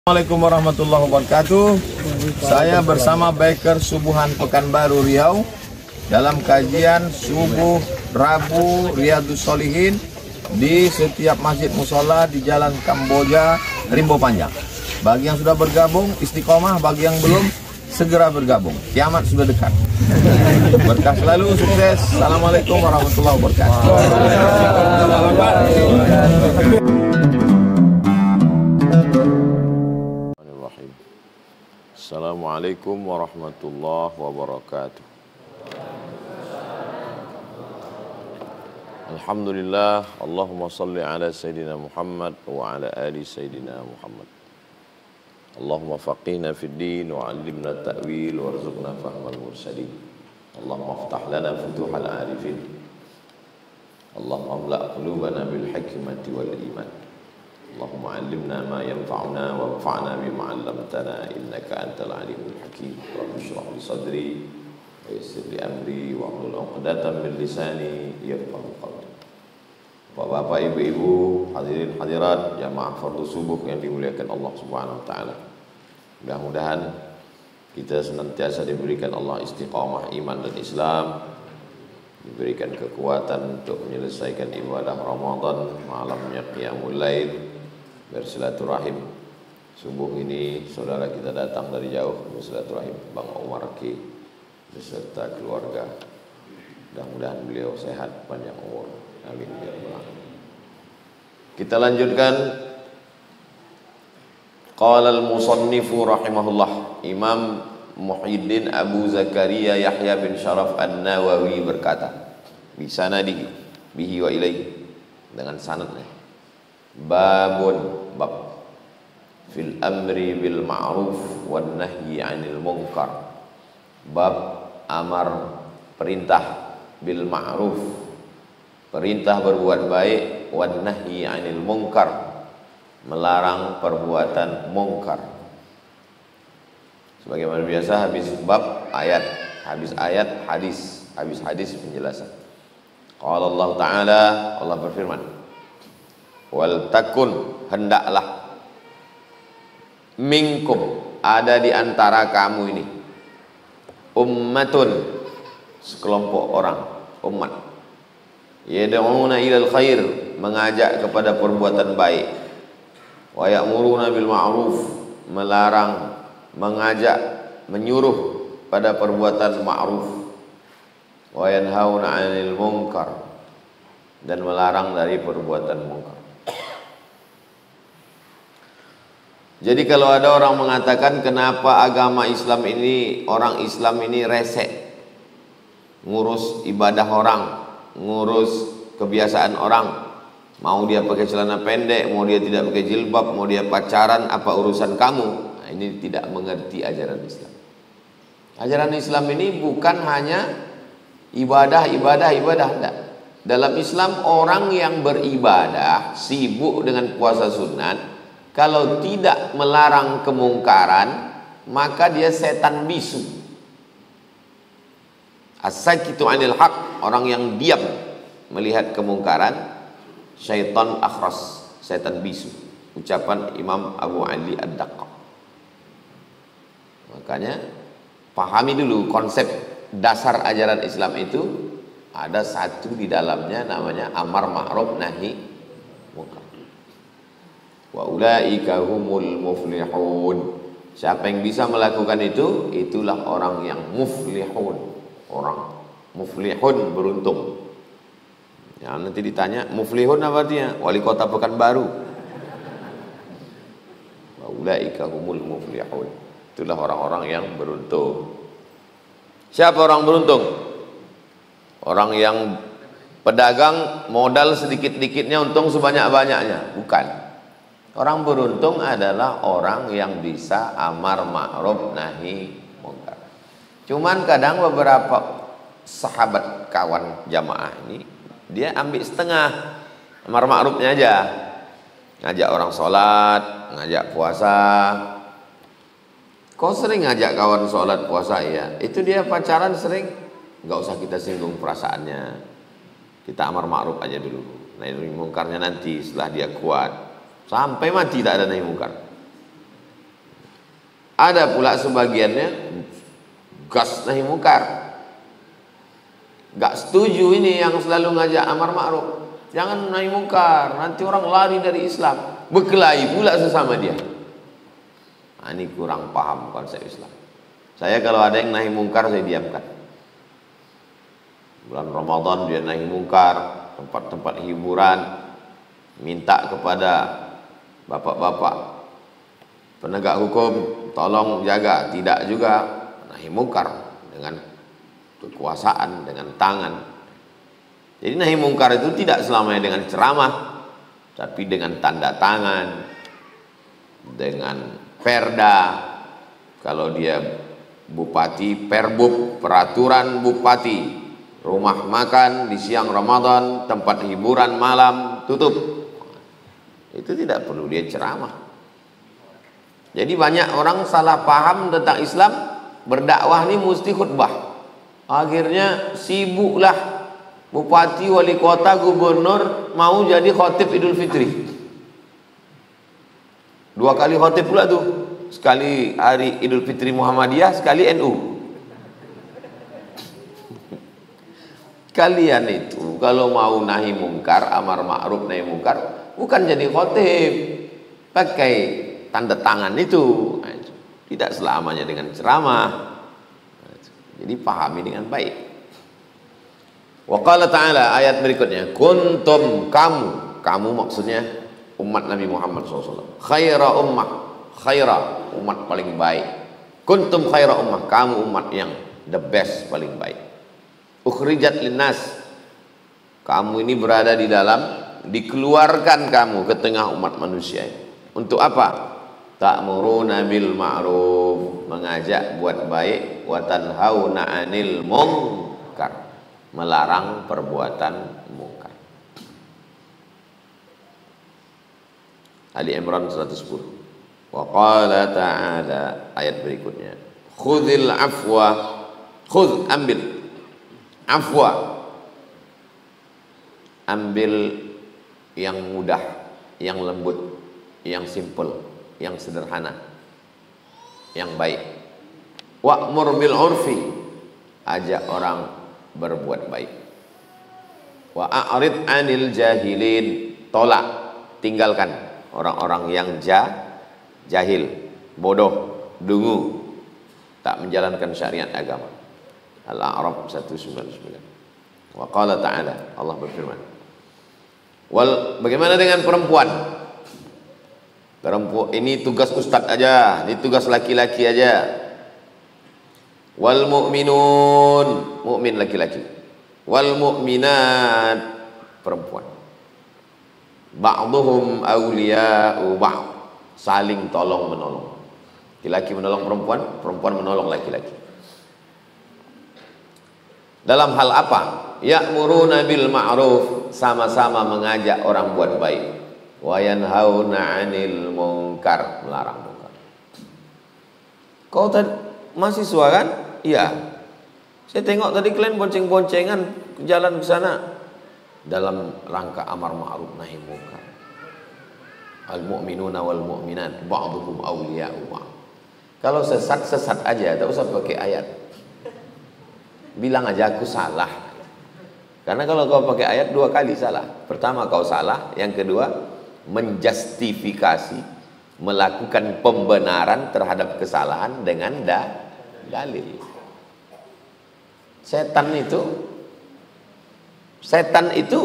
Assalamualaikum warahmatullahi wabarakatuh. Saya bersama Biker Subuhan Pekanbaru Riau dalam kajian subuh Rabu Riyadhus Shalihin di setiap masjid musola di Jalan Kamboja, Rimbo Panjang. Bagi yang sudah bergabung istiqomah, bagi yang belum segera bergabung. Kiamat sudah dekat. Berkah selalu, sukses. Assalamualaikum warahmatullahi wabarakatuh. Assalamualaikum warahmatullahi wabarakatuh. Alhamdulillah, Allahumma salli ala Sayyidina Muhammad wa ala ali Sayyidina Muhammad. Allahumma faqihna fid din wa 'allimna ta'wil warzuqna fahmal mursalin. Allahumma aftah lana futuhal arifin. Allahumma amla' qulubana bil hikmati wal iman. Allahumma 'allimna ma yanfa'una wanfa'na bima 'allamtana innaka antal alimul hakim. Rabbi shrah li sadri wa yassir li amri wa hlul 'uqdatam min lisani yafqahu qawli. Bapak-bapak, ibu-ibu, hadirin hadirat jamaah fardu subuh yang dimuliakan Allah Subhanahu wa taala. Mudah-mudahan kita senantiasa diberikan Allah istiqamah iman dan Islam, diberikan kekuatan untuk menyelesaikan ibadah Ramadan, malamnya qiyamul lail, bersilaturahim. Subuh ini saudara kita datang dari jauh bersilaturahim, Bang Umar Ki beserta keluarga. Mudah-mudahan beliau sehat, panjang umur. Amin ya rabbal alamin. Kita lanjutkan. Qala al-musannifu rahimahullah, Imam Muhyiddin Abu Zakaria Yahya bin Sharaf An-Nawawi berkata, bi sanadihi bihi wa ilaihi, dengan sanadnya. Babun, bab fil amri bil ma'ruf wan nahyi 'anil munkar. Bab amar, perintah, bil ma'ruf, perintah berbuat baik, wan nahyi 'anil munkar, melarang perbuatan mungkar. Sebagaimana biasa, habis bab ayat, habis ayat hadis, habis hadis penjelasan. Qala Allah Ta'ala, Allah berfirman, wal takun, hendaklah, minkum, ada di antara kamu ini, ummatun, sekelompok orang, umat, yad'una ilal khair, mengajak kepada perbuatan baik, wa ya'muruna bil ma'ruf, melarang, mengajak, menyuruh pada perbuatan ma'ruf, wa yanhauna 'anil munkar, dan melarang dari perbuatan munkar. Jadi kalau ada orang mengatakan kenapa agama Islam ini, orang Islam ini resek, ngurus ibadah orang, ngurus kebiasaan orang, mau dia pakai celana pendek, mau dia tidak pakai jilbab, mau dia pacaran, apa urusan kamu? Nah, ini tidak mengerti ajaran Islam. Ajaran Islam ini bukan hanya ibadah, enggak. Dalam Islam orang yang beribadah, sibuk dengan puasa sunat, kalau tidak melarang kemungkaran, maka dia setan bisu. As-sakitu 'anil haq, orang yang diam melihat kemungkaran, syaitan akhras, setan bisu. Ucapan Imam Abu Ali Ad-Daqqaq. Makanya pahami dulu konsep dasar ajaran Islam itu, ada satu di dalamnya namanya amar ma'ruf nahi munkar. Wa ulaika humul muflihun. Siapa yang bisa melakukan itu, itulah orang yang muflihun. Orang muflihun, beruntung. Ya, nanti ditanya muflihun apa artinya? Wali kota Pekanbaru. Wa ulaika humul muflihun. Itulah orang-orang yang beruntung. Siapa orang beruntung? Orang yang pedagang modal sedikit-dikitnya untung sebanyak-banyaknya? Bukan. Orang beruntung adalah orang yang bisa amar ma'ruf nahi munkar. Cuman kadang beberapa sahabat kawan jamaah ini, dia ambil setengah, amar ma'rufnya aja, ngajak orang sholat, ngajak puasa. Kau sering ngajak kawan sholat puasa? Ya, itu dia pacaran sering, nggak usah kita singgung perasaannya, kita amar ma'ruf aja dulu, nahi mungkarnya nanti setelah dia kuat. Sampai mati tak ada nahi mungkar. Ada pula sebagiannya gas nahi mungkar. Gak setuju ini yang selalu ngajak amar ma'ruf. Jangan nahi mungkar, nanti orang lari dari Islam. Berkelahi pula sesama dia. Nah, ini kurang paham konsep Islam. Saya kalau ada yang nahi mungkar, saya diamkan. Bulan Ramadan dia nahi mungkar, tempat-tempat hiburan, minta kepada bapak-bapak penegak hukum, tolong jaga. Tidak juga nahi mungkar dengan kekuasaan, dengan tangan. Jadi nahi mungkar itu tidak selamanya dengan ceramah, tapi dengan tanda tangan, dengan perda. Kalau dia bupati, perbub, peraturan bupati, rumah makan di siang Ramadan, tempat hiburan malam tutup. Itu tidak perlu dia ceramah. Jadi banyak orang salah paham tentang Islam, berdakwah ini mesti khutbah. Akhirnya sibuklah bupati, wali kota, gubernur mau jadi khotib Idul Fitri. 2 kali khotib pula tuh. Sekali hari Idul Fitri Muhammadiyah, sekali NU. Kalian itu kalau mau nahi mungkar, amar ma'ruf nahi mungkar, bukan jadi khotib, pakai tanda tangan itu. Tidak selamanya dengan ceramah. Jadi pahami dengan baik. Wa qala ta'ala, ayat berikutnya, kuntum, kamu maksudnya umat Nabi Muhammad SAW, khaira ummah, khaira, umat paling baik. Kuntum khaira ummah, kamu umat yang the best, paling baik. Ukhrijat linnas, kamu ini berada di dalam, dikeluarkan kamu ke tengah umat manusia. Untuk apa? Ta'muruna bil ma'ruf, mengajak buat baik, wa tanhauna 'anil munkar, melarang perbuatan mungkar. Ali Imran 110. Wa qala ta'ala, ayat berikutnya, khudhil afwa, khudh, ambil, afwa, ambil yang mudah, yang lembut, yang simple, yang sederhana, yang baik. Wa'mur bil urfi, ajak orang berbuat baik. Wa a'rid 'anil jahilin, tolak, tinggalkan orang-orang yang jahil, bodoh, dungu, tak menjalankan syariat agama. Al-A'raf 199. Wa qala ta'ala, Allah berfirman, bagaimana dengan perempuan? Perempuan ini tugas ustadz aja, ini tugas laki-laki aja. Wal mu'minun, mukmin laki-laki. Wal mu'minat, perempuan. Ba'duhum awliya'u ba'd, saling tolong menolong. Laki-laki menolong perempuan, perempuan menolong laki-laki. Dalam hal apa? Ya'muruna bil ma'ruf, sama-sama mengajak orang buat baik. Wa yanhauna 'anil munkar, melarang munkar. Kau tadi mahasiswa kan? Iya. Saya tengok tadi kalian bonceng-boncengan jalan ke sana dalam rangka amar ma'ruf nahi munkar. Al mu'minuna wal mu'minat ba'dhuhum awliya'u ba'd. Kalau sesat aja, tak usah pakai ayat. Bilang aja aku salah. Karena kalau kau pakai ayat 2 kali salah. Pertama kau salah, yang kedua menjustifikasi, melakukan pembenaran terhadap kesalahan dengan dalil. Setan itu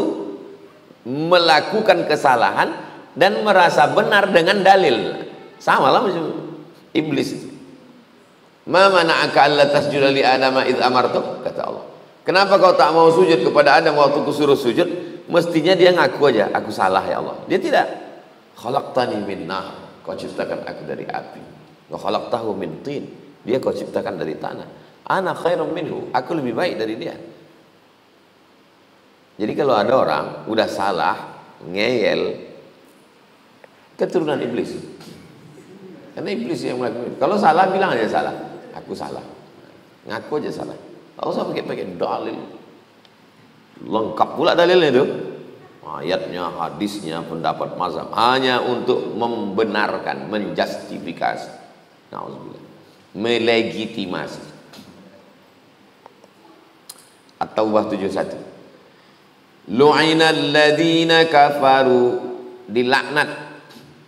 melakukan kesalahan dan merasa benar dengan dalil. Sama lah macam iblis itu. Ma mana'aka alla tasjuda li adama id amartuk, kata Allah. Kenapa kau tak mau sujud kepada Adam waktu kusuruh sujud? Mestinya dia ngaku aja, aku salah ya Allah. Dia tidak. Khalaqtani min nar, kau ciptakan aku dari api. Wa khalaqtahu min tin, dia kau ciptakan dari tanah. Ana khairum minhu, aku lebih baik dari dia. Jadi kalau ada orang udah salah, ngeyel, keturunan iblis. Karena iblis yang melakukan. Kalau salah bilang aja salah, aku salah. Ngaku aja salah. Tak usah pakai dalil. Lengkap pula dalilnya itu, ayatnya, hadisnya, pendapat mazhab, hanya untuk membenarkan, menjustifikasi. Nauzubillah. Melegitimasi. At-Taubah 71. Lu'inal ladzina kafaru, dilaknat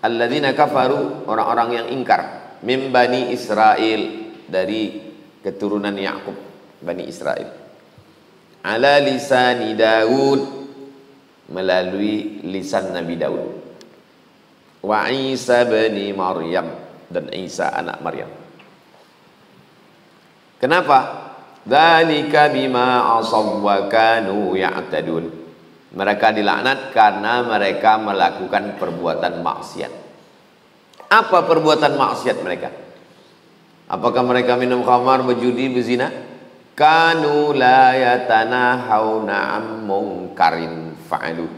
alladzina kafaru, orang-orang yang ingkar, min Bani Israel, dari keturunan Yakub, Bani Israel, ala lisani Daud, melalui lisan Nabi Daud, wa Isa bin Maryam, dan Isa anak Maryam. Kenapa? Dzalika bima asaw wa kanu ya'tadun. Mereka dilaknat karena mereka melakukan perbuatan maksiat. Apa perbuatan maksiat mereka? Apakah mereka minum khamar, berjudi, berzina? Kanu la yatanahawna am munkarin fa'alu.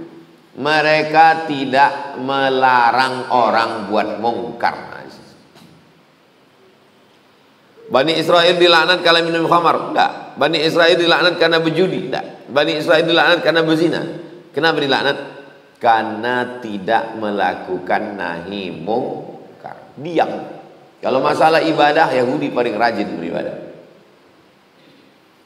Mereka tidak melarang orang buat mungkar. Bani Israel dilaknat karena minum khamar? Tidak. Bani Israel dilaknat karena berjudi? Tidak. Bani Israel dilaknat karena berzina? Kenapa dilaknat? Karena tidak melakukan nahi mungkar. Diam. Kalau masalah ibadah, Yahudi paling rajin beribadah.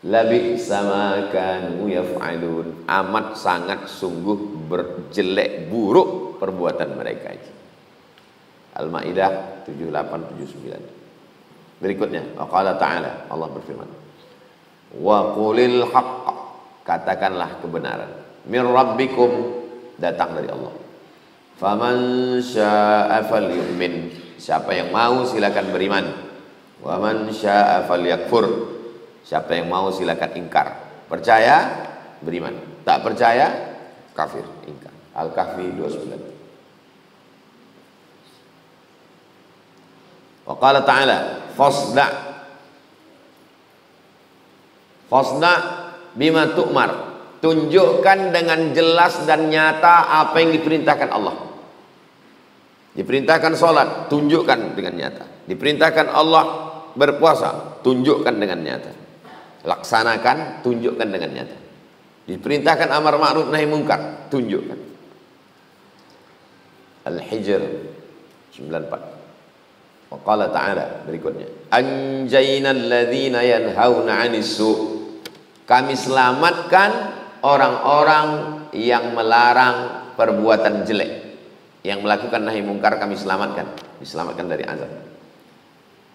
Labi sama kanu yaf'alun. Amat sangat sungguh berjelek buruk perbuatan mereka itu. Al-Maidah 78-79. Berikutnya, qala ta'ala, Allah berfirman, wa qulil haqq, katakanlah kebenaran, min rabbikum, datang dari Allah. Faman syaa'a falyu'min, siapa yang mau silakan beriman. Wa man syaa'a falyakfur, siapa yang mau silakan ingkar. Percaya, beriman. Tak percaya, kafir, ingkar. Al-Kahfi 29. Wa qala ta'ala, fasda' bima tu'mar, tunjukkan dengan jelas dan nyata apa yang diperintahkan Allah. Diperintahkan sholat, tunjukkan dengan nyata. Diperintahkan Allah berpuasa, tunjukkan dengan nyata. Laksanakan, tunjukkan dengan nyata. Diperintahkan amar ma'ruf nahi munkar, tunjukkan. Al-Hijr 94. Qala ta'ala, berikutnya, anjaynal ladzina yanhauna 'anis su', kami selamatkan orang-orang yang melarang perbuatan jelek, yang melakukan nahi mungkar kami selamatkan, diselamatkan dari azab.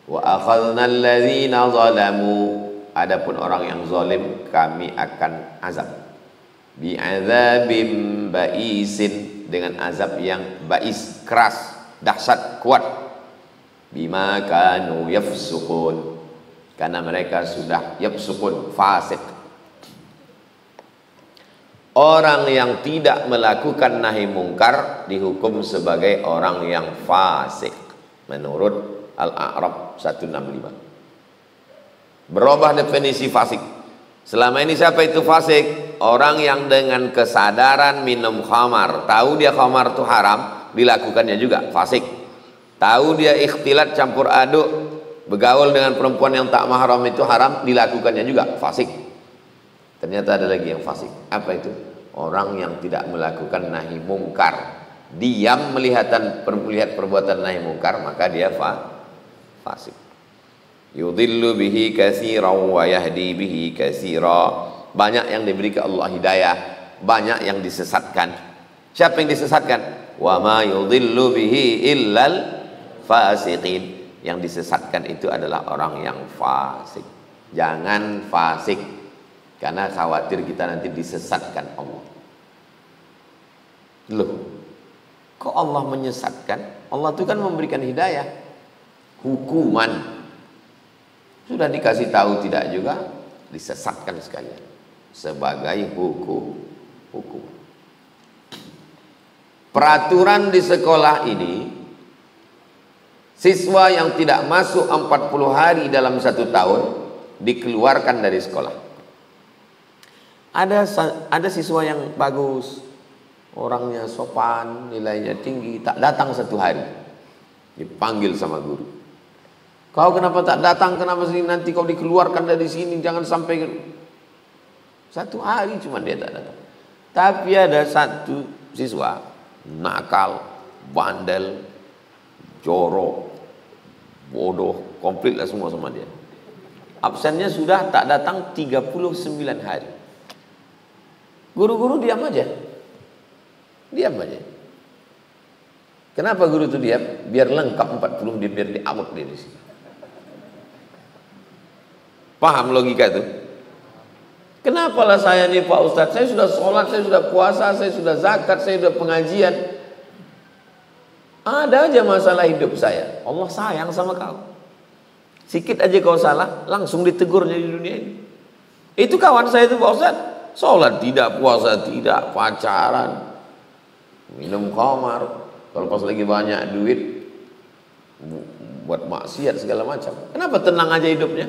Wa akhadnal ladzina zalamu, adapun orang yang zalim kami akan azab, bi'adzabim ba'isin, dengan azab yang ba'is, keras, dahsyat, kuat. Bima kanu yafsukun, karena mereka sudah yafsukun, fasik. Orang yang tidak melakukan nahi mungkar dihukum sebagai orang yang fasik menurut Al-A'raf 165. Berubah definisi fasik. Selama ini siapa itu fasik? Orang yang dengan kesadaran minum khamar, tahu dia khamar itu haram, dilakukannya juga, fasik. Tahu dia ikhtilat, campur aduk, bergaul dengan perempuan yang tak mahram itu haram, dilakukannya juga, fasik. Ternyata ada lagi yang fasik. Apa itu? Orang yang tidak melakukan nahi mungkar, diam melihat perbuatan nahi mungkar, maka dia fasik. Yudhillu bihi katsiran wa yahdi bihi katsira. Banyak yang diberi ke Allah hidayah, banyak yang disesatkan. Siapa yang disesatkan? Wa ma yudhillu bihi illal fasiqin. Yang disesatkan itu adalah orang yang fasik. Jangan fasik, karena khawatir kita nanti disesatkan Allah. Loh, kok Allah menyesatkan? Allah itu kan memberikan hidayah, hukuman. Sudah dikasih tahu tidak juga, disesatkan sekalian sebagai hukum. Peraturan di sekolah ini, siswa yang tidak masuk 40 hari dalam 1 tahun dikeluarkan dari sekolah. Ada siswa yang bagus, orangnya sopan, nilainya tinggi, tak datang 1 hari, dipanggil sama guru. Kau kenapa tak datang? Kenapa sih nanti kau dikeluarkan dari sini? Jangan sampai 1 hari cuma dia tak datang. Tapi ada 1 siswa nakal, bandel, jorok, bodoh, komplit lah semua sama dia. Absennya sudah tak datang 39 hari. Guru-guru diam aja. Diam aja. Kenapa guru itu diam? Biar lengkap 40 dia, biar diamuk dia di sini. Paham logika itu? Kenapa lah saya nih Pak Ustadz, saya sudah sholat, saya sudah puasa, saya sudah zakat, saya sudah pengajian. Ada aja masalah hidup saya. Allah sayang sama kau. Sikit aja kau salah, langsung ditegurnya di dunia ini. Itu kawan saya itu Pak Ustadz. Sholat tidak, puasa tidak, pacaran, minum khamar. Kalau pas lagi banyak duit, buat maksiat segala macam. Kenapa tenang aja hidupnya?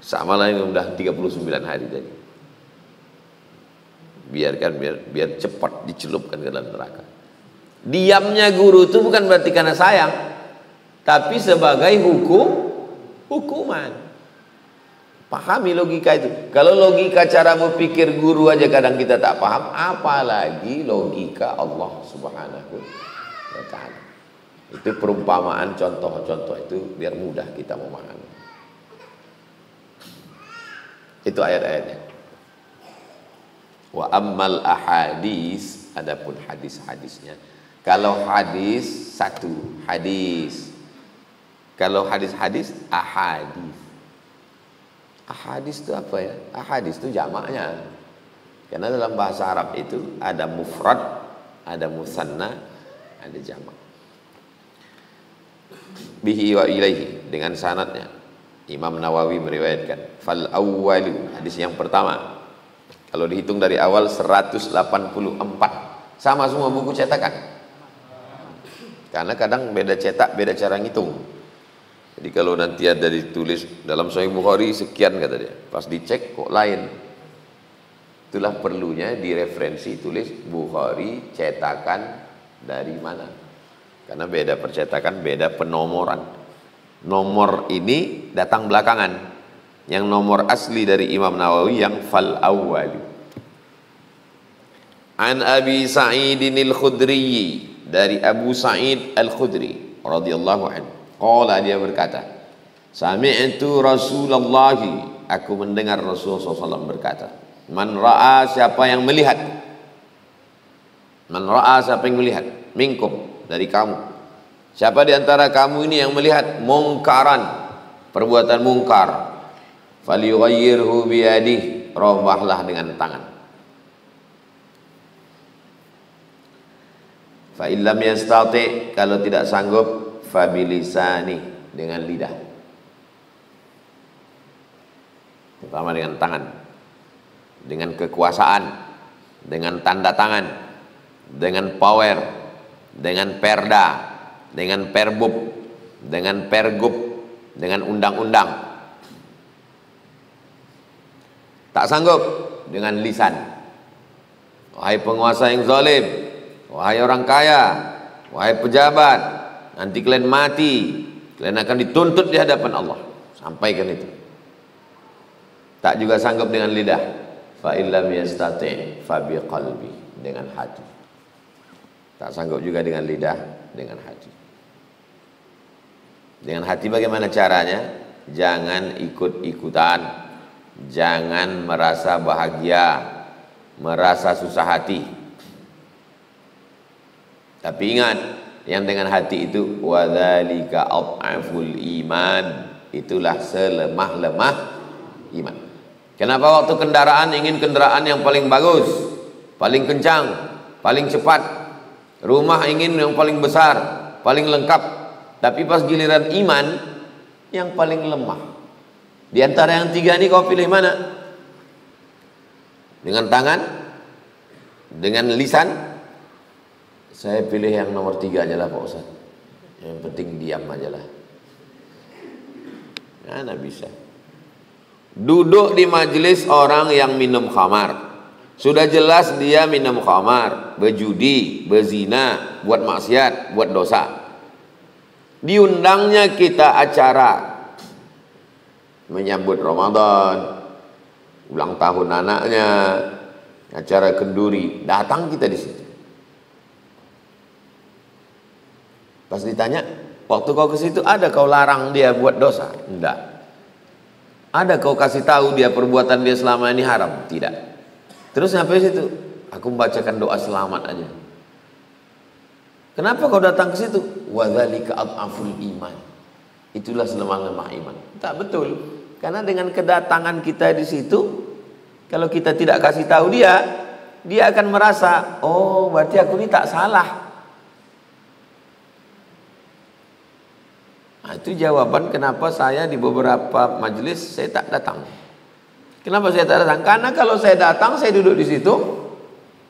Sama lah yang udah 39 hari tadi. Biarkan, biar cepat dicelupkan ke dalam neraka. Diamnya guru itu bukan berarti karena sayang, tapi sebagai hukuman. Pahami logika itu. Kalau logika cara berpikir guru aja kadang kita tak paham, apalagi logika Allah Subhanahu wa ta'ala. Itu perumpamaan, contoh-contoh itu biar mudah kita memahami. Itu ayat-ayatnya. Wa ammal ahadis, adapun hadis-hadisnya. Kalau hadis satu hadis. Kalau hadis-hadis ahadis. Ahadis itu apa ya? Ahadis itu jamaknya. Karena dalam bahasa Arab itu ada mufrad, ada musanna, ada jamak. Bihi wa ilaihi, dengan sanadnya. Imam Nawawi meriwayatkan fal awwalu, hadis yang pertama. Kalau dihitung dari awal 184. Sama semua buku cetakan. Karena kadang beda cetak, beda cara ngitung. Jadi kalau nanti ada ditulis dalam Sahih Bukhari sekian kata dia, pas dicek kok lain. Itulah perlunya direferensi tulis Bukhari cetakan dari mana. Karena beda percetakan, beda penomoran. Nomor ini datang belakangan. Yang nomor asli dari Imam Nawawi yang fal awwali. An Abi Sa'idin al-Khudri, dari Abu Sa'id al-Khudri radhiyallahu anhu. Qala, dia berkata, sami'tu Rasulullah, aku mendengar Rasulullah SAW berkata, man ra'a, siapa yang melihat, man ra'a, siapa yang melihat, minkum, dari kamu, siapa di antara kamu ini yang melihat mungkaran, perbuatan mungkar, falyughayyirhu biyadihi, robahlah dengan tangan. Fa illam yastati, kalau tidak sanggup, fabilisani, dengan lidah. Pertama dengan tangan, dengan kekuasaan, dengan tanda tangan, dengan power, dengan perda, dengan perbub, dengan pergub, dengan undang-undang. Tak sanggup, dengan lisan. Wahai penguasa yang zalim, wahai orang kaya, wahai pejabat, nanti kalian mati, kalian akan dituntut di hadapan Allah. Sampaikan itu. Tak juga sanggup dengan lidah. Fa illam yastati' fa biqalbi, dengan hati. Tak sanggup juga dengan lidah, dengan hati. Dengan hati bagaimana caranya? Jangan ikut-ikutan, jangan merasa bahagia, merasa susah hati. Tapi ingat, yang dengan hati itu wadzalika adhaful iman, itulah selemah-lemah iman. Kenapa waktu kendaraan ingin kendaraan yang paling bagus, paling kencang, paling cepat, rumah ingin yang paling besar, paling lengkap, tapi pas giliran iman yang paling lemah. Di antara yang tiga ini kau pilih mana? Dengan tangan, dengan lisan. Saya pilih yang nomor 3 aja lah Pak Ustaz. Yang penting diam aja lah. Mana bisa. Duduk di majelis orang yang minum khamar. Sudah jelas dia minum khamar, berjudi, berzina, buat maksiat, buat dosa. Diundangnya kita acara menyambut Ramadan, ulang tahun anaknya, acara kenduri, datang kita di situ. Pas ditanya, Waktu kau ke situ ada kau larang dia buat dosa? Enggak. Ada kau kasih tahu dia perbuatan dia selama ini haram? Tidak. Terus sampai situ, aku membacakan doa selamat aja. Kenapa kau datang ke situ? Wadzalika adhaful iman. Itulah selemah-lemah iman. Tak betul. Karena dengan kedatangan kita di situ, kalau kita tidak kasih tahu dia akan merasa, oh berarti aku ini tak salah. Nah, itu jawaban kenapa saya di beberapa majelis saya tak datang. Kenapa saya tak datang? Karena kalau saya datang, saya duduk di situ,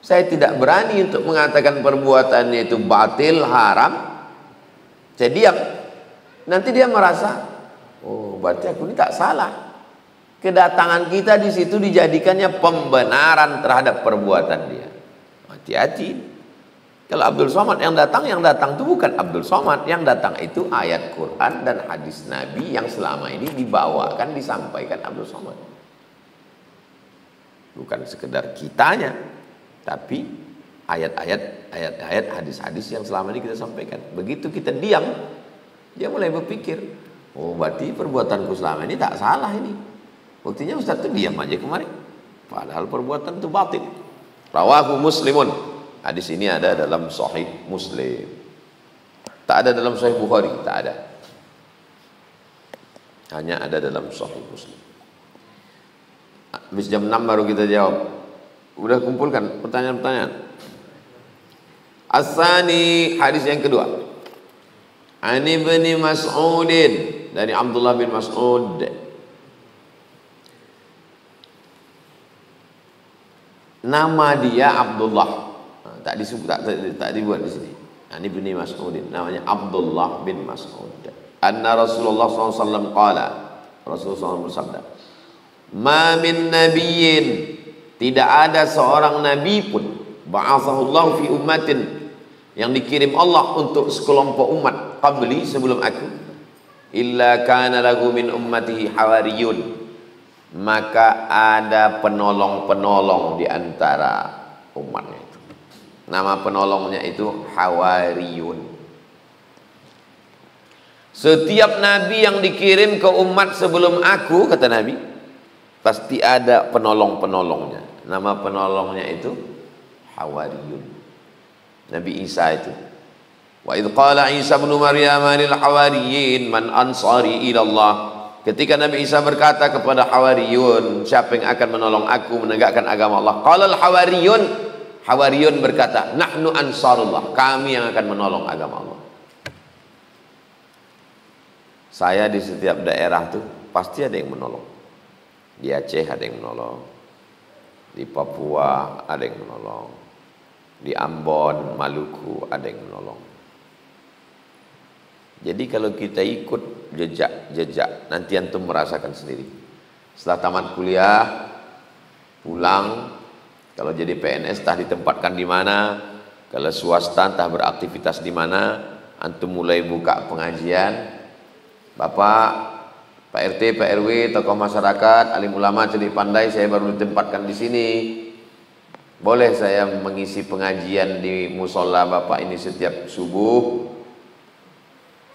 saya tidak berani untuk mengatakan perbuatannya itu batil, haram. Saya diam. Nanti dia merasa, oh berarti aku ini tak salah. Kedatangan kita di situ dijadikannya pembenaran terhadap perbuatan dia. Hati-hati. Kalau Abdul Somad yang datang itu bukan Abdul Somad, yang datang itu ayat Quran dan hadis Nabi yang selama ini dibawakan, disampaikan Abdul Somad. Bukan sekedar kitanya, tapi ayat-ayat, hadis-hadis yang selama ini kita sampaikan. Begitu kita diam, dia mulai berpikir, oh berarti perbuatanku selama ini tak salah ini. Buktinya Ustaz itu diam aja kemarin, padahal perbuatan itu batil. Rawahu Muslimun. Hadis ini ada dalam Sahih Muslim. Tak ada dalam Sahih Bukhari, tak ada. Hanya ada dalam Sahih Muslim. Habis jam 6 baru kita jawab. Udah kumpulkan pertanyaan-pertanyaan. As-sani, hadis yang kedua. Ani bin Mas'udin, dari Abdullah bin Mas'ud. Nama dia Abdullah. Tak disebut, tak dibuat di sini. Ani bin Mas'udin, namanya Abdullah bin Mas'ud. Anna Rasulullah SAW qala, Rasulullah SAW bersabda, ma min nabiyyin, tidak ada seorang nabi pun, ba'athahullahu fi ummatin, yang dikirim Allah untuk sekelompok umat qabli, sebelum aku, illa kana lahu min ummatihi hawariyun, maka ada penolong-penolong di antara umatnya itu. Nama penolongnya itu Hawariyun. Setiap nabi yang dikirim ke umat sebelum aku, kata Nabi, pasti ada penolong-penolongnya. Nama penolongnya itu Hawariyun. Nabi Isa itu. Wa idh qala Isa ibn Maryam lil hawariyin man ansari ila Allah. Ketika Nabi Isa berkata kepada Hawariyun, siapa yang akan menolong aku menegakkan agama Allah? Qala al Hawariyun, Hawariyun berkata, nahnu ansarullah, kami yang akan menolong agama Allah. Saya di setiap daerah tuh pasti ada yang menolong. Di Aceh ada yang menolong, di Papua ada yang menolong, di Ambon, Maluku ada yang menolong. Jadi kalau kita ikut jejak-jejak, nanti antum merasakan sendiri. Setelah tamat kuliah, pulang, kalau jadi PNS entah ditempatkan di mana, kalau swasta entah beraktivitas di mana, antum mulai buka pengajian. Bapak, Pak RT, Pak RW, tokoh masyarakat, alim ulama, cerdik pandai, saya baru ditempatkan di sini. Boleh saya mengisi pengajian di musola Bapak ini setiap subuh?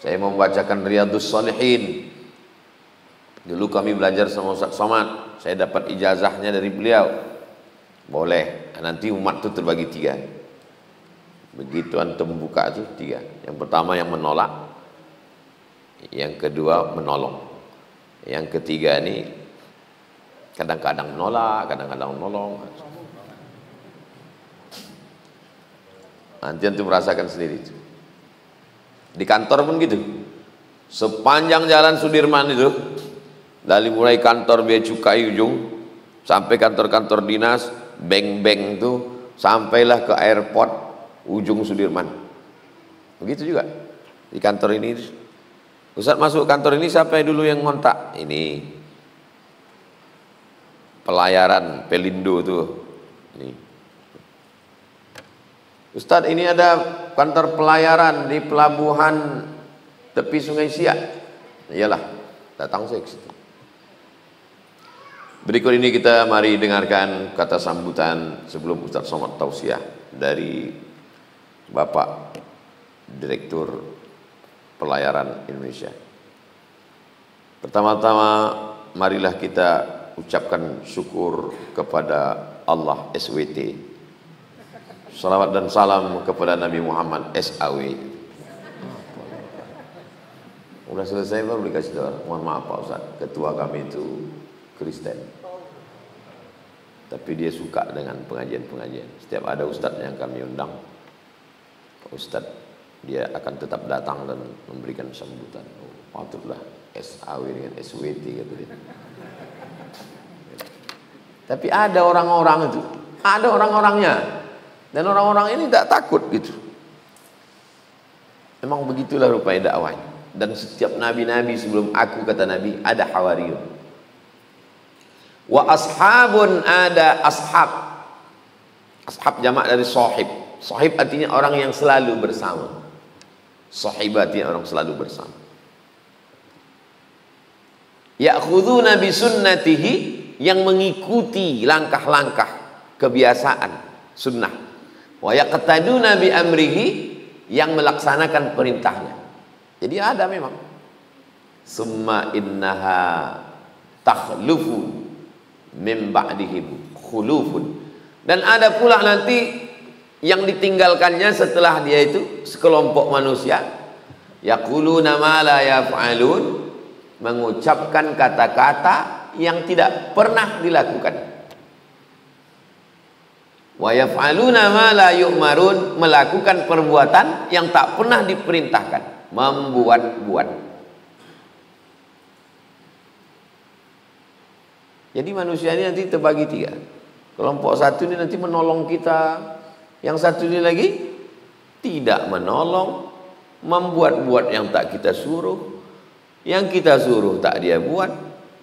Saya mau membacakan Riyadhus Shalihin. Dulu kami belajar sama Ustaz Somad, saya dapat ijazahnya dari beliau. Boleh, nanti umat itu terbagi 3. Begitu antum buka itu 3. Yang pertama yang menolak, yang kedua menolong, yang ketiga ini kadang-kadang menolak, kadang-kadang menolong. Nanti antum merasakan sendiri. Di kantor pun gitu. Sepanjang jalan Sudirman itu, dari mulai kantor Bea Cukai ujung sampai kantor-kantor dinas, bank-bank itu, sampailah ke airport ujung Sudirman. Begitu juga di kantor ini. Ustaz masuk kantor ini, siapa dulu yang ngontak? Ini pelayaran Pelindo tuh. Ini. Ustaz, ini ada kantor pelayaran di pelabuhan tepi Sungai Siak. Iyalah, datang saya ke situ. Berikut ini kita mari dengarkan kata sambutan sebelum Ustaz Somad tausiah dari Bapak Direktur pelayaran Indonesia. Pertama-tama marilah kita ucapkan syukur kepada Allah SWT. Salawat dan salam kepada Nabi Muhammad SAW. Udah selesai baru dikasih tahu. Mohon maaf Pak Ustaz, ketua kami itu Kristen. Tapi dia suka dengan pengajian-pengajian. Setiap ada ustadz yang kami undang, ustadz dia akan tetap datang dan memberikan sambutan. Oh, patutlah SAW dengan SWT kata dia. Tapi ada orang-orang itu, ada orang-orangnya, dan orang-orang ini tidak takut gitu. Memang begitulah rupanya dakwahnya. Dan setiap nabi-nabi sebelum aku, kata Nabi, ada hawariyun. Wa ashabun, ada ashab. Ashab jamak dari sahib. Sahib artinya orang yang selalu bersama. Sahib artinya orang selalu bersama. Ya'khuduna bi sunnatihi, yang mengikuti langkah-langkah kebiasaan sunnah. Wa yaqtaduna bi amrihi, yang melaksanakan perintahnya. Jadi ada memang. Summa innaha takhlufu min ba'dihim khulufun, dan ada pula nanti yang ditinggalkannya setelah dia itu sekelompok manusia, yaquluna ma la yaf'alun, mengucapkan kata-kata yang tidak pernah dilakukan, wa yaf'aluna ma la yu'marun, melakukan perbuatan yang tak pernah diperintahkan, membuat-buat. Jadi manusia ini nanti terbagi tiga. Kelompok satu ini nanti menolong kita, yang satu ini lagi tidak menolong, membuat-buat yang tak kita suruh, yang kita suruh tak dia buat,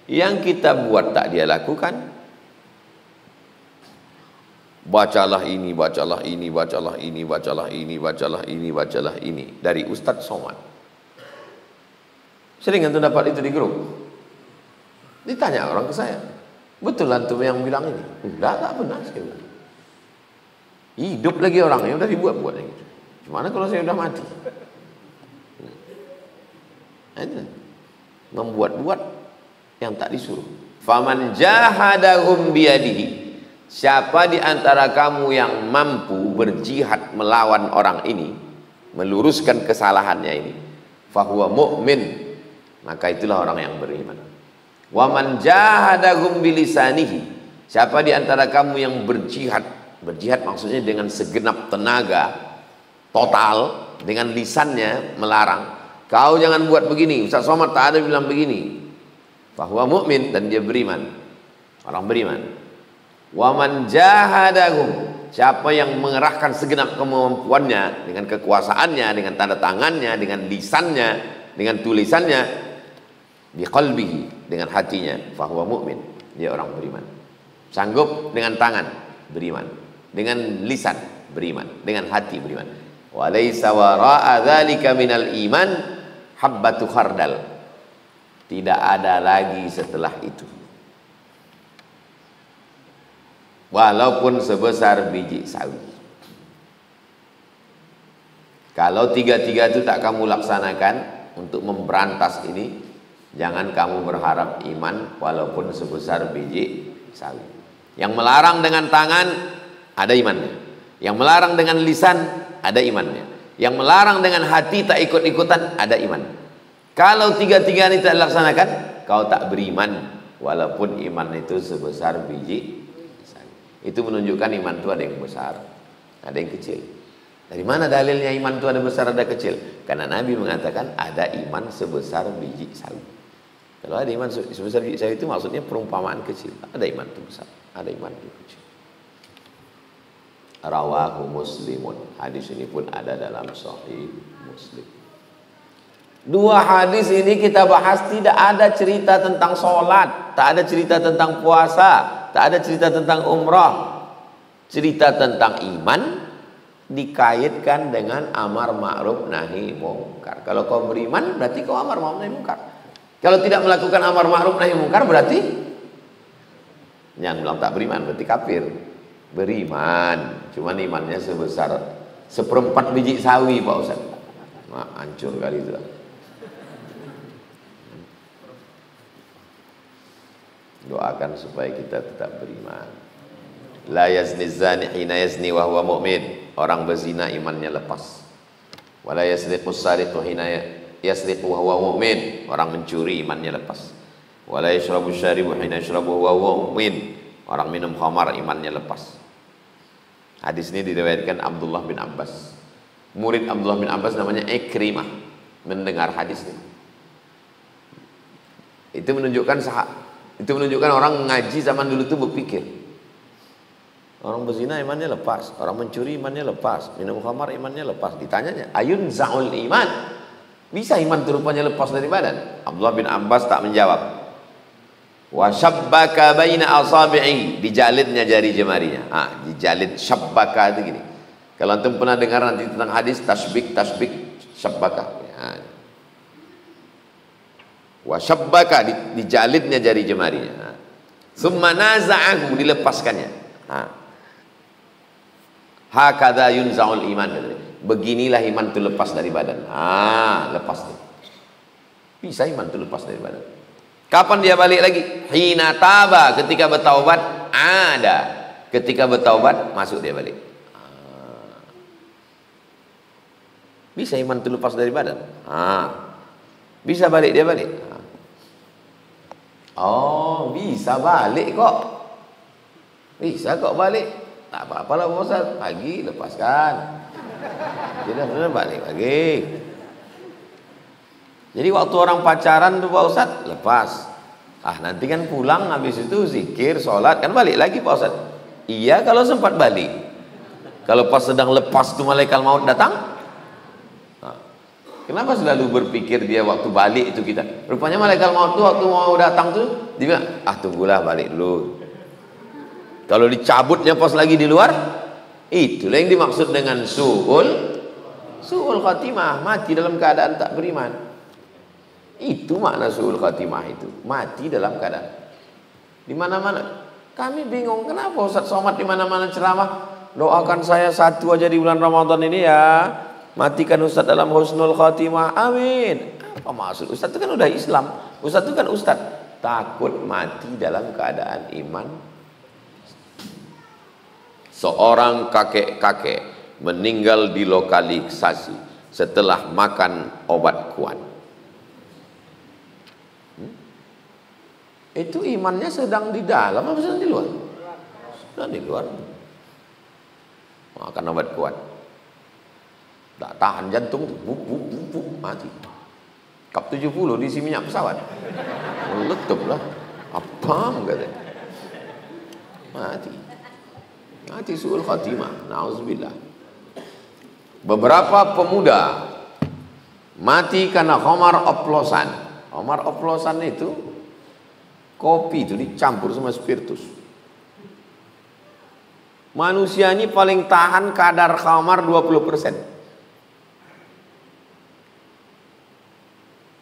yang kita buat tak dia lakukan. Bacalah ini, bacalah ini, bacalah ini, bacalah ini, bacalah ini, bacalah ini, dari Ustadz Somad. Sering antum dapat itu di grup. Ditanya orang ke saya, betul antum yang bilang ini? Enggak, tak benar saya bilang. Hidup lagi orangnya, udah dibuat-buat gitu. Gimana kalau saya udah mati? Membuat-buat yang tak disuruh. Faman jahadahum biyadihi, siapa di antara kamu yang mampu berjihad melawan orang ini, meluruskan kesalahannya ini, fahuwa mu'min, maka itulah orang yang beriman. Wa man jahadahum bilisanihi, siapa di antara kamu yang berjihad, berjihad maksudnya dengan segenap tenaga, total, dengan lisannya melarang, kau jangan buat begini, Ustaz Somad tak ada bilang begini, fahuwa mu'min, dan dia beriman, orang beriman. Wa man jahadahum, siapa yang mengerahkan segenap kemampuannya, dengan kekuasaannya, dengan tanda tangannya, dengan lisannya, dengan tulisannya, biqalbihi, dengan hatinya, fahuwa mu'min, dia orang beriman. Sanggup dengan tangan, beriman, dengan lisan, beriman, dengan hati, beriman. Wa laysa wara'a dzalika minal iman habbatu khardal, tidak ada lagi setelah itu, walaupun sebesar biji sawi. Kalau tiga-tiga itu tak kamu laksanakan untuk memberantas ini, jangan kamu berharap iman walaupun sebesar biji sawi. Yang melarang dengan tangan, ada imannya. Yang melarang dengan lisan, ada imannya. Yang melarang dengan hati, tak ikut-ikutan, ada iman. Kalau tiga-tiga ini tak dilaksanakan, kau tak beriman walaupun iman itu sebesar biji sawi. Itu menunjukkan iman itu ada yang besar, ada yang kecil. Dari mana dalilnya iman itu ada besar, ada kecil? Karena Nabi mengatakan ada iman sebesar biji sawi. Kalau ada iman sebesar biji sawi itu maksudnya perumpamaan kecil. Ada iman itu besar, ada iman itu kecil. Rawahu Muslimun, hadis ini pun ada dalam Sahih Muslim. Dua hadis ini kita bahas, tidak ada cerita tentang sholat, tak ada cerita tentang puasa, tak ada cerita tentang umrah. Cerita tentang iman dikaitkan dengan amar ma'ruf nahi mungkar. Kalau kau beriman berarti kau amar ma'ruf nahi mungkar. Kalau tidak melakukan amar ma'ruf nahi mungkar berarti jangan bilang tak beriman, berarti kafir. Beriman, cuman imannya sebesar seperempat biji sawi Pak Ustaz. Hancur kali itu. Doakan supaya kita tetap beriman. La yazni zani hina yazni wa huwa mu'min. Orang berzina imannya lepas. Wa la yasriqu sariqu hina yasriqu wa huwa mu'min. Orang mencuri imannya lepas. Wa la yashrabu syaribu hina yashrabu wa huwa mu'min. Orang minum khamar imannya lepas. Hadis ini diriwayatkan Abdullah bin Abbas. Murid Abdullah bin Abbas namanya Ikrimah mendengar hadis ini. Itu menunjukkan orang ngaji zaman dulu itu berpikir, orang berzina imannya lepas, orang mencuri imannya lepas, minum khamar imannya lepas. Ditanyanya, ayun za'ul iman, bisa iman itu rupanya lepas dari badan? Abdullah bin Abbas tak menjawab. Wa syabbaka baina asabi'i, dijalidnya jari jemarinya. Dijalid syabbaka itu gini. Kalau antum pernah dengar nanti tentang hadis tasbik syabbaka. Wa syabbaka, dijalidnya jari jemarinya. Tsumma naza'ahu, dilepaskannya. Hakadha yunza'ul iman. Beginilah iman itu lepas dari badan. Lepas tuh. Bisa iman itu lepas dari badan. Kapan dia balik lagi? Hina taba, ketika bertaubat. Ada, ketika bertaubat masuk dia balik. Bisa iman itu lepas dari badan. Bisa balik dia balik. Oh, bisa balik kok. Bisa kok balik. Tak apa-apalah Pak Ustaz. Pagi lepaskan. Tidak benar balik lagi. Jadi waktu orang pacaran tuh Pak Ustaz, lepas. Nanti kan pulang habis itu zikir, sholat, kan balik lagi Pak Ustaz. Iya kalau sempat balik. Kalau pas sedang lepas tuh malaikat maut datang. Kenapa selalu berpikir dia waktu balik itu kita? Rupanya malaikat maut tuh waktu mau datang tuh dia bilang, tunggulah balik dulu. Kalau dicabutnya pas lagi di luar, itulah yang dimaksud dengan su'ul khatimah, mati dalam keadaan tak beriman. Itu makna su'ul khatimah itu, mati dalam keadaan. Di mana-mana kami bingung, kenapa Ustaz Somad di mana-mana ceramah, doakan saya satu aja di bulan Ramadan ini ya. Matikan Ustaz dalam husnul khatimah, amin. Apa maksud? Ustaz itu kan udah Islam, Ustaz itu kan Ustaz. Takut mati dalam keadaan iman. Seorang kakek-kakek meninggal di lokalisasi setelah makan obat kuat. Itu imannya sedang di dalam atau sedang di luar? Sedang di luar. Makan obat kuat. Tak tahan jantung tuh, mati. Kap 70 diisi minyak pesawat, meletup lah. Apa enggak? Mati su'ul khatimah. Nauzubillah. Beberapa pemuda mati karena khamar oplosan. Khamar oplosan itu kopi itu dicampur sama spiritus. Manusia ini paling tahan kadar khamar 20%.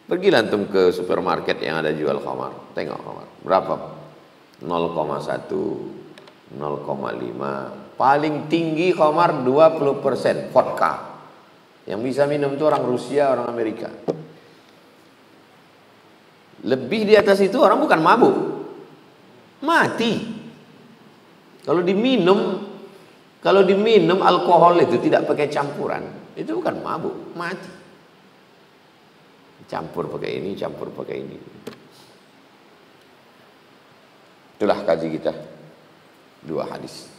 Pergilah antum ke supermarket yang ada jual khamar, tengok khamar. Berapa? 0,1, 0,5. Paling tinggi khamar 20% vodka. Yang bisa minum itu orang Rusia, orang Amerika. Lebih di atas itu orang bukan mabuk, mati. Kalau diminum alkohol itu tidak pakai campuran, itu bukan mabuk, mati. Campur pakai ini, campur pakai ini. Itulah kaji kita 2 hadis.